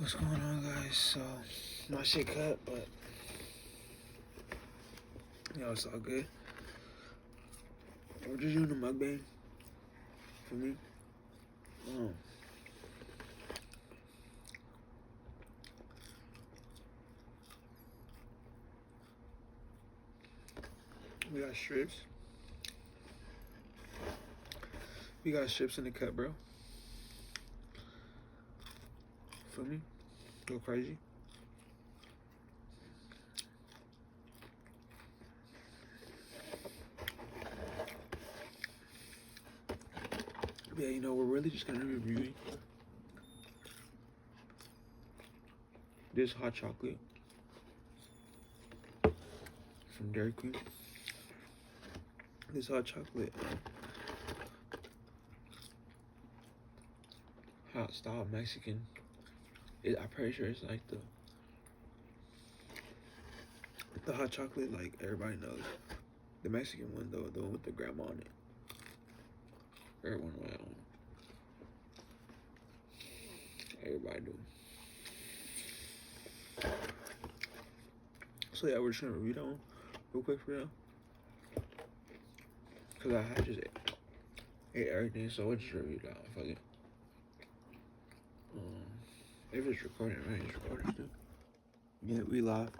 What's going on, guys? So, my shit cut, but it's all good. We're just doing a mukbang for me. We got strips. We got strips in the cut, bro. Feel me? Go crazy. Yeah, we're really just gonna review this hot chocolate from Dairy Queen. This hot chocolate, hot style Mexican. I'm pretty sure it's like the hot chocolate like everybody knows. The Mexican one though, the one with the grandma on it. Everyone went on. Everybody do. So yeah, we're just gonna review that one real quick for now. Cause I had just ate everything, so we'll just review that one. Fuck it. If it's recording, right? It's recording still. Yeah, we live.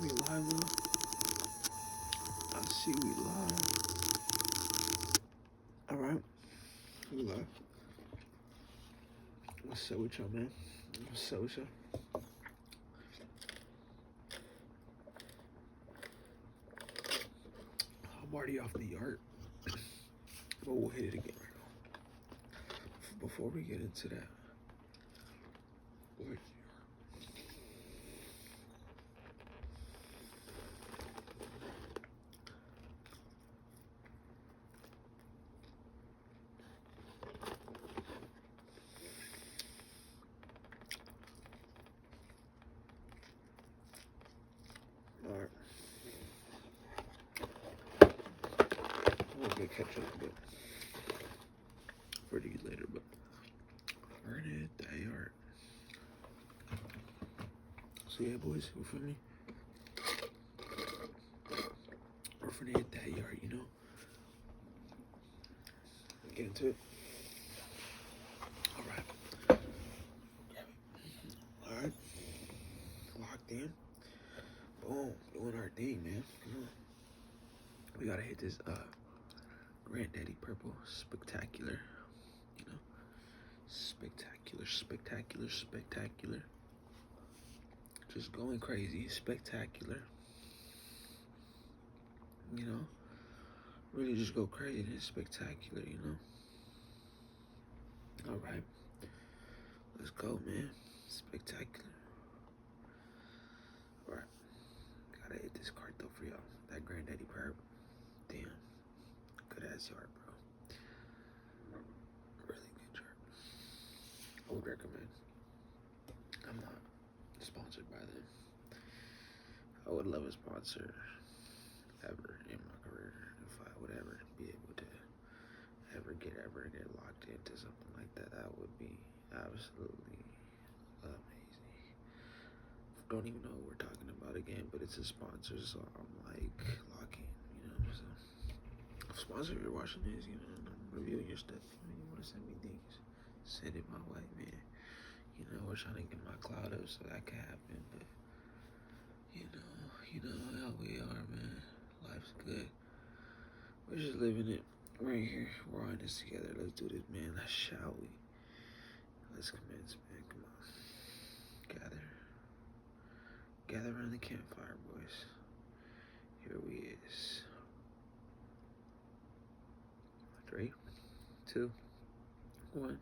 We live though. I see we live. Alright. We live. What's up with y'all, man? What's up with y'all? I'm already off the yard. But we'll hit it again right now. Before we get into that. Where's Alright. We'll get catch up a bit for these later, but we're gonna hit that yard. So yeah, boys, we're finna hit that yard, Get into it. Alright. Alright. Locked in. Boom. Doing our thing, man. We gotta hit this Granddaddy Purple Spectacular. Spectacular. Just going crazy. Spectacular. Really just go crazy. It's spectacular, Alright. Let's go, man. Spectacular. Alright. Gotta hit this card though for y'all. That Granddaddy Purple. Damn. Good ass yard, bro. Really good yard. I would recommend. I'm not sponsored by them. I would love a sponsor ever in my career if I would ever be able to ever get locked into something like that. That would be absolutely amazing. Don't even know what we're talking about again, but it's a sponsor, so I'm like locking, so sponsor, if you're watching this, and I'm reviewing your stuff, you want to send me things, send it my way, man. We're trying to get my cloud up so that can happen, but you know how we are, man. Life's good. We're just living it right here. We're on this together. Let's do this, man. Shall we? Let's commence, man. Come on. Gather around the campfire, boys. Here we is. 3, 2, 1.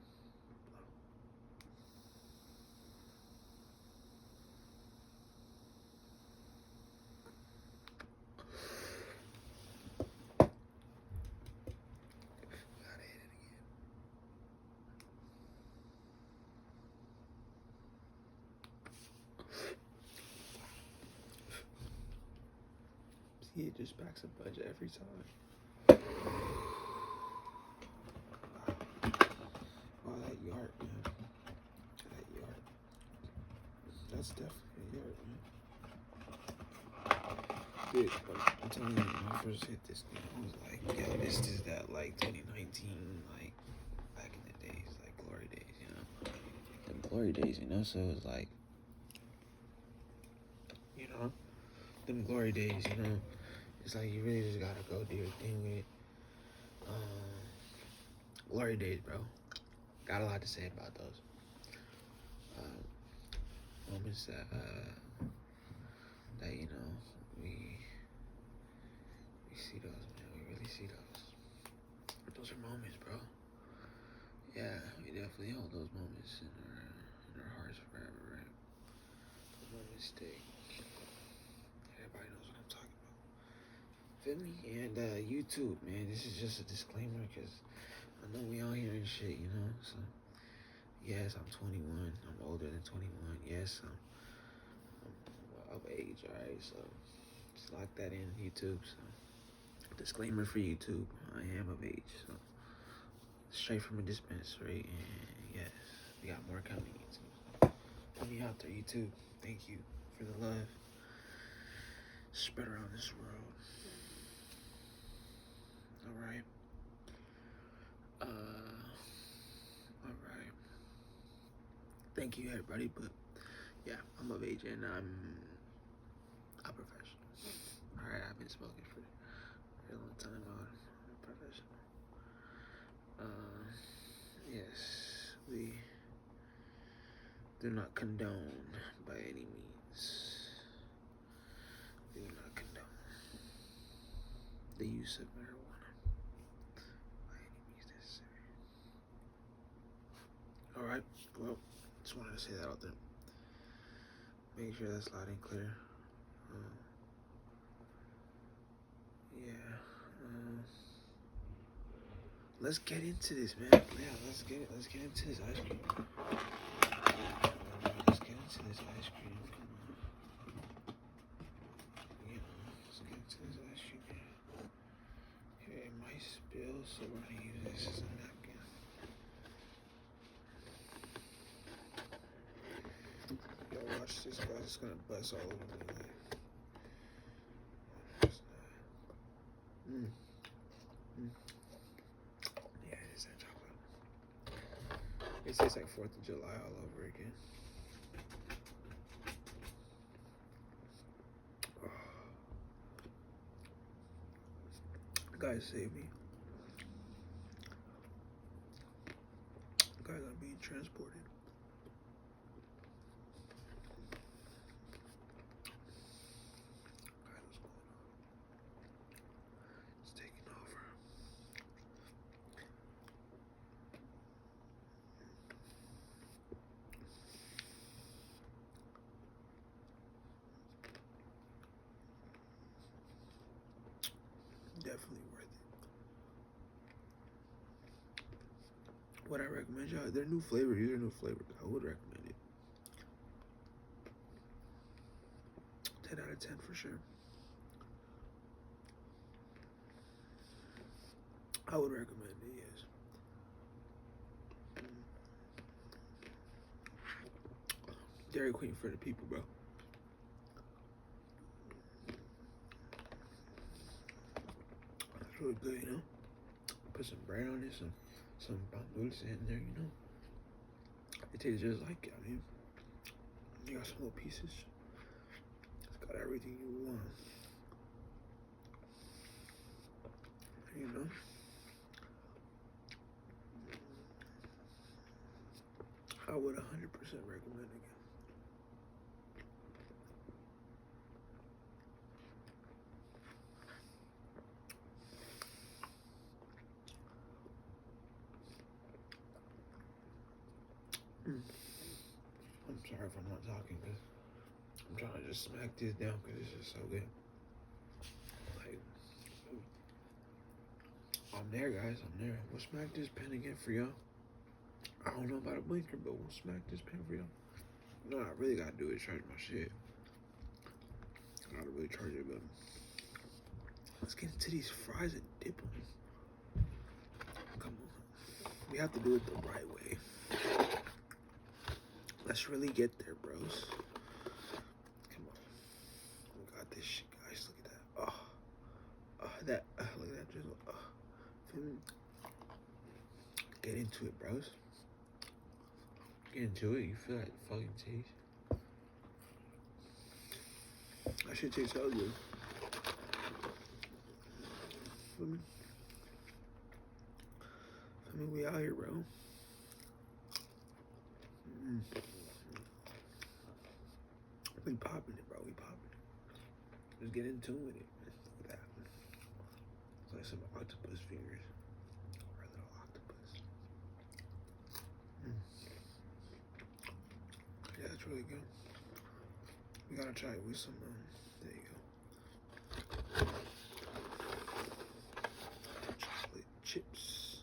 See, it just backs a budget every time. That's definitely it, man. Dude, I'm telling you, when I first hit this game, I was like, yo, this is that, like, 2019, like, back in the days, like, glory days, you know? The glory days, you know? So it's like, you know, them glory days, you know? It's like, you really just gotta go do your thing with it. Glory days, bro. Got a lot to say about those. Moments that, you know, we see those, man. We really see those. Those are moments, bro. Yeah, we definitely hold those moments in our hearts forever, right? Those moments stay. Everybody knows what I'm talking about. Feel me? And YouTube, man. This is just a disclaimer because I know we out here and shit, you know. So yes, I'm 21. I'm older than 21. Yes, I'm of age. All right, so just lock that in, YouTube. So disclaimer for YouTube: I am of age. So straight from a dispensary, and yes, we got more coming. YouTube. Put me out there, YouTube. Thank you for the love. Spread around this world. All right. All right. Thank you, everybody. But yeah, I'm of age and I'm a professional. All right, I've been smoking for a very long time. I'm a professional. Yes, we do not condone by any means. We do not condone the use of marijuana by any means necessary. All right. Well, just wanted to say that out there. Make sure that's loud and clear. Yeah. Let's get into this, man. Yeah, let's get into this ice cream. Let's get into this ice cream. Come on. You know, let's get into this ice cream. Okay, it might spill, so we're gonna use this as a napkin. Yo, watch this, guys. It's gonna bust all over me. Yeah, it is that chocolate. It tastes like 4th of July all over again. Guys, save me. Guys, I'm being transported. Guys, what's going on? It's taking over. Definitely worth it. What I recommend y'all, they're new flavors. These are new flavors. I would recommend it. 10 out of 10 for sure. I would recommend it, yes. Dairy Queen for the people, bro. That's really good, you know? Put some bread on it, some noodles in there, you know? It tastes just like it. I mean, you got some little pieces. It's got everything you want. You know? I would 100% recommend it. I'm sorry if I'm not talking, because I'm trying to just smack this down because it's just so good. Like, I'm there, guys. I'm there. We'll smack this pen again for y'all. I don't know about a blinker, but we'll smack this pen for y'all. You know what I really gotta do is charge my shit. I gotta really charge it, but let's get into these fries and dip them. Come on. We have to do it the right way. Let's really get there, bros. Get into it, bros. Get into it. You feel that fucking taste. That shit tastes so good. Feel me? I mean, we out here, bro. We popping it, bro. We popping it. Let's get into it. Look at that. It's like some octopus fingers. Or a little octopus. Yeah, that's really good. We gotta try it with some, there you go. Chocolate chips.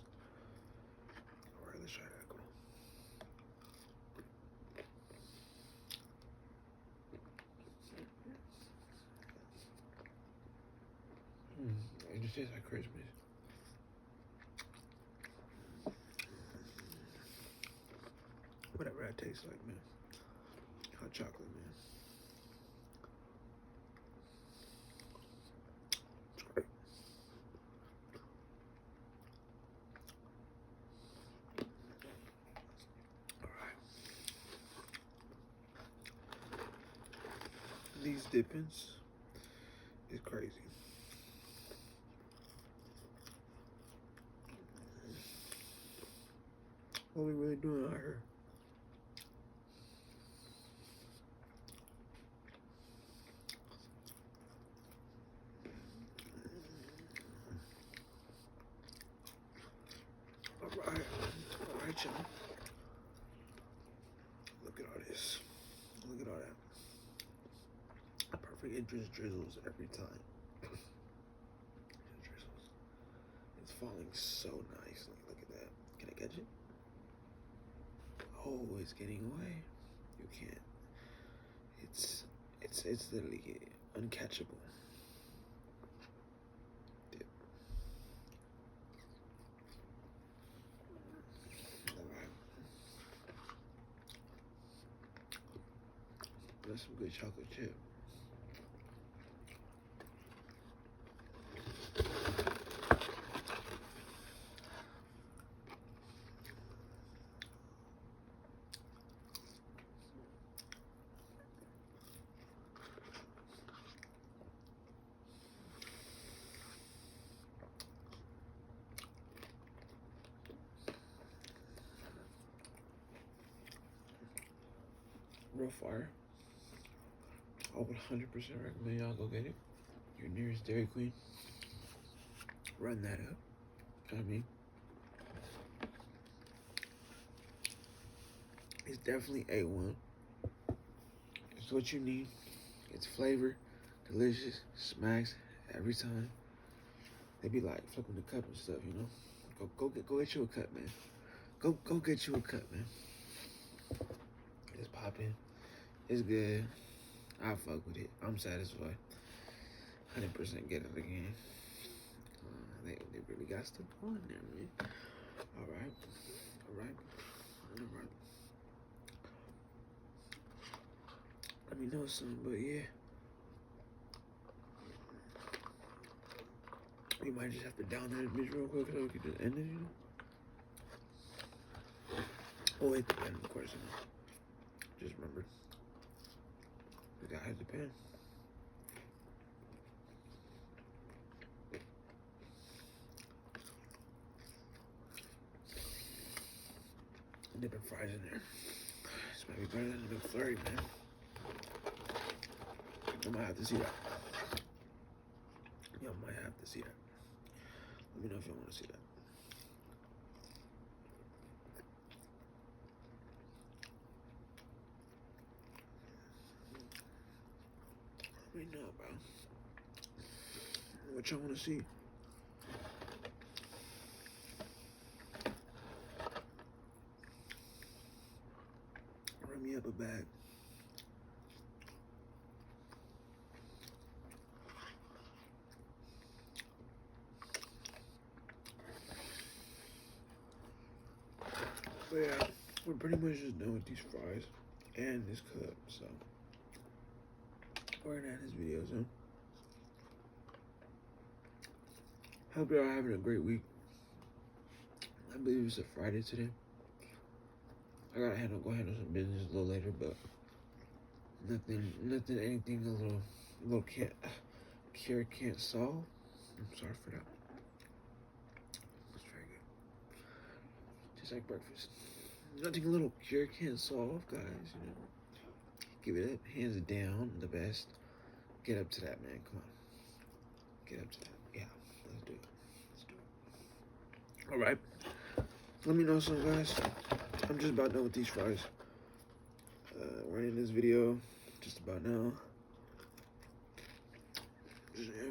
Alright, let's try that. Go on. It just tastes like Christmas. Whatever that tastes like, man. Hot chocolate, man. It's great. Alright. These dippings is crazy. What we really doing out here? Alright, y'all. Look at all this. Look at all that. Perfect interest drizzles every time. Drizzles. It's falling so nicely. Look at that. Can I catch it? Oh, it's getting away. You can't. It's literally uncatchable. Dip. Alright. That's some good chocolate chip. Real fire. I would 100% recommend y'all go get it. Your nearest Dairy Queen. Run that up. I mean, it's definitely A1. It's what you need. It's flavor, delicious, smacks every time. They be like flipping the cup and stuff, you know. Go get you a cup, man. Go get you a cup, man. It's popping. It's good. I fuck with it. I'm satisfied. 100% get it again. They really got stuff going there, man. All right. Let me know something, but yeah. We might just have to down that bitch real quick so we can just end it, you know? Oh, hit the pen, of course, you know. Just remember. We gotta hit the pen. Dipping fries in there. This might be better than the McFlurry, man. I might have to see that. Y'all might have to see that. Let me know if you want to see that. Let me know, bro. What y'all want to see? Run me up a bag. But yeah, we're pretty much just done with these fries and this cup, so we're gonna end this video soon. Hope y'all having a great week. believe it's a Friday today. I gotta go handle some business a little later, but anything a little can't solve. I'm sorry for that. It's very good. Just like breakfast. Nothing a little cure can't solve, guys. You know, give it up, hands down, the best. Get up to that, man. Come on, get up to that. Yeah, let's do it. Let's do it. All right. Let me know some, guys. I'm just about done with these fries. We're in this video just about now.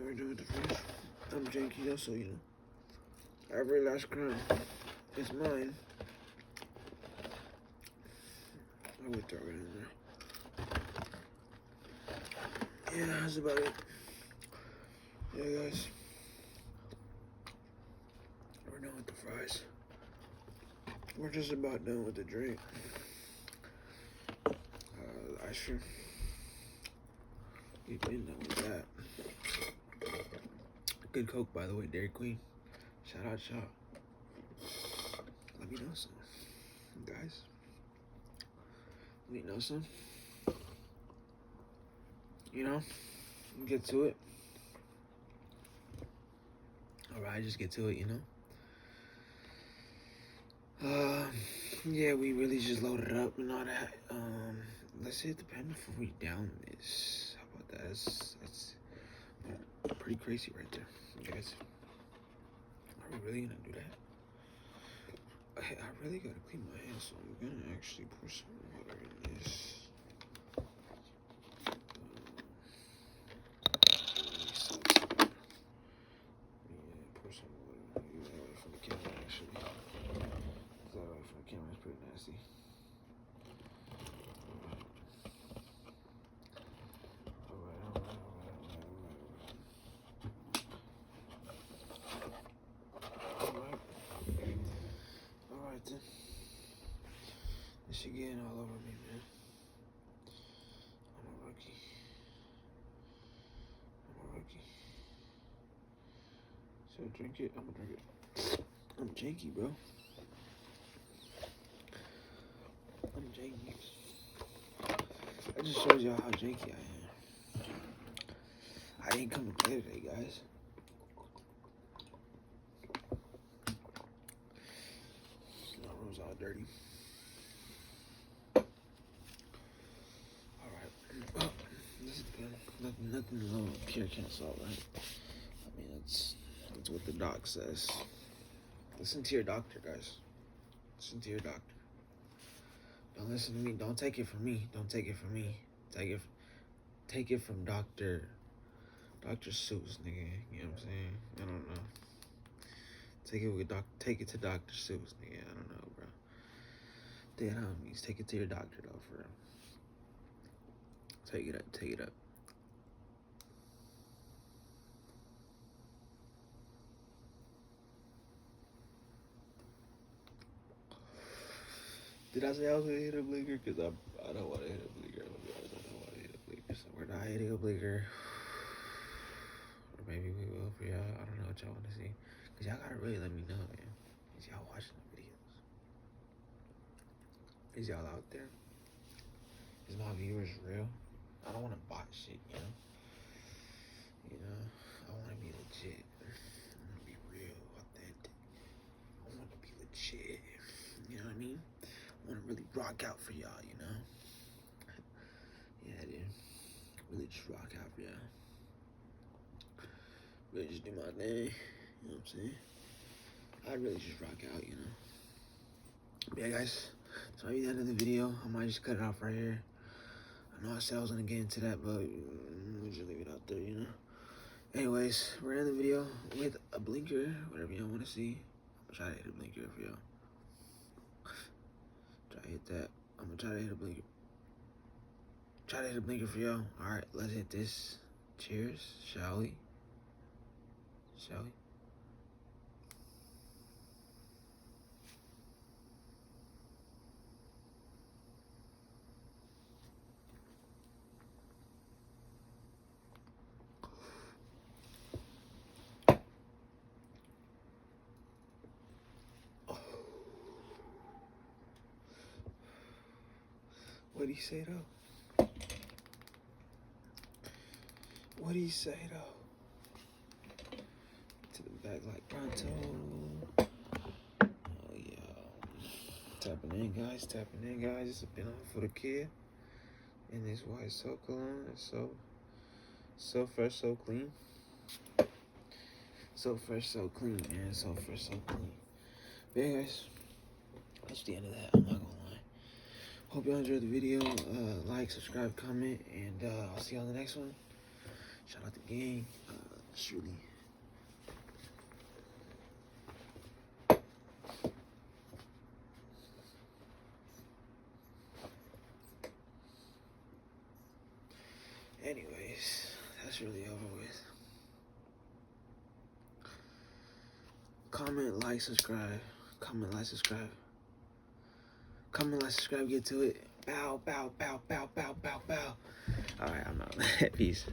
We're doing the fries. I'm Janky, so you know. Every last crumb is mine. I would throw it in there. Yeah, that's about it. Yeah, guys. We're done with the fries. We're just about done with the drink. Ice cream. We've been done with that. Good Coke, by the way, Dairy Queen. Shout out, shop. Let me know some, guys. Let me know some. You know, get to it. All right, just get to it. You know. Yeah, we really just loaded up and all that. Let's hit the pen before we down this. How about that? That's pretty crazy right there, you guys. Are we really gonna do that? I really gotta clean my hands, so I'm gonna actually pour some water in this. Pour some water. That way from the camera, actually. That way from the camera is pretty nasty. This shit getting all over me, man. I'm a rookie. So drink it. I'm gonna drink it. I'm janky, bro. I'm janky. That just shows y'all how janky I am. I didn't come to play today, guys. My room's all dirty. Well, this is good. Nothing alone cure can't solve, right? I mean, that's what the doc says. Listen to your doctor, guys. Listen to your doctor. Don't listen to me. Don't take it from me. Don't take it from me. Take it from Dr. Seuss, nigga. You know what I'm saying? I don't know. Take it to Dr. Seuss, nigga. I don't know, bro. Dead homies. Take it to your doctor, though, for real. Take it up. Did I say I was gonna hit a blinker? Because I don't want to hit a blinker. I don't want to hit a blinker. So we're not hitting a blinker. Or maybe we will for y'all. I don't know what y'all want to see. Because y'all gotta really let me know, man. Is y'all watching the videos? Is y'all out there? Is my viewers real? I don't want to bot shit, you know? I want to be legit. I want to be real, authentic. I want to be legit. You know what I mean? I want to really rock out for y'all, you know? Yeah, dude. Really just rock out for y'all. Really just do my thing. You know what I'm saying? I'd really just rock out, you know? But yeah, guys. So maybe the end of the video, I might just cut it off right here. I know I said I was gonna get into that, but we'll just leave it out there, you know? Anyways, we're in the video with a blinker, whatever y'all want to see. I'm gonna try to hit a blinker for y'all. Try to hit that. I'm gonna try to hit a blinker. Try to hit a blinker for y'all. Alright, let's hit this. Cheers, shall we? Shall we? What'd he say though? What'd he say though? To the back like pronto. Oh yeah. Tapping in guys. It's been on for the kid. And this white soap cologne is so fresh, so clean. So fresh, so clean, man. So fresh, so clean. But yeah, guys, that's the end of that. I'm not gonna lie. Hope y'all enjoyed the video. Like, subscribe, comment, and I'll see y'all in the next one. Shout out to the gang. Truly. Anyways, that's really over with. Comment, like, subscribe. Comment, like, subscribe. Comment, like, subscribe, get to it. Bow, bow, bow, bow, bow, bow, bow. Alright, I'm out. Peace.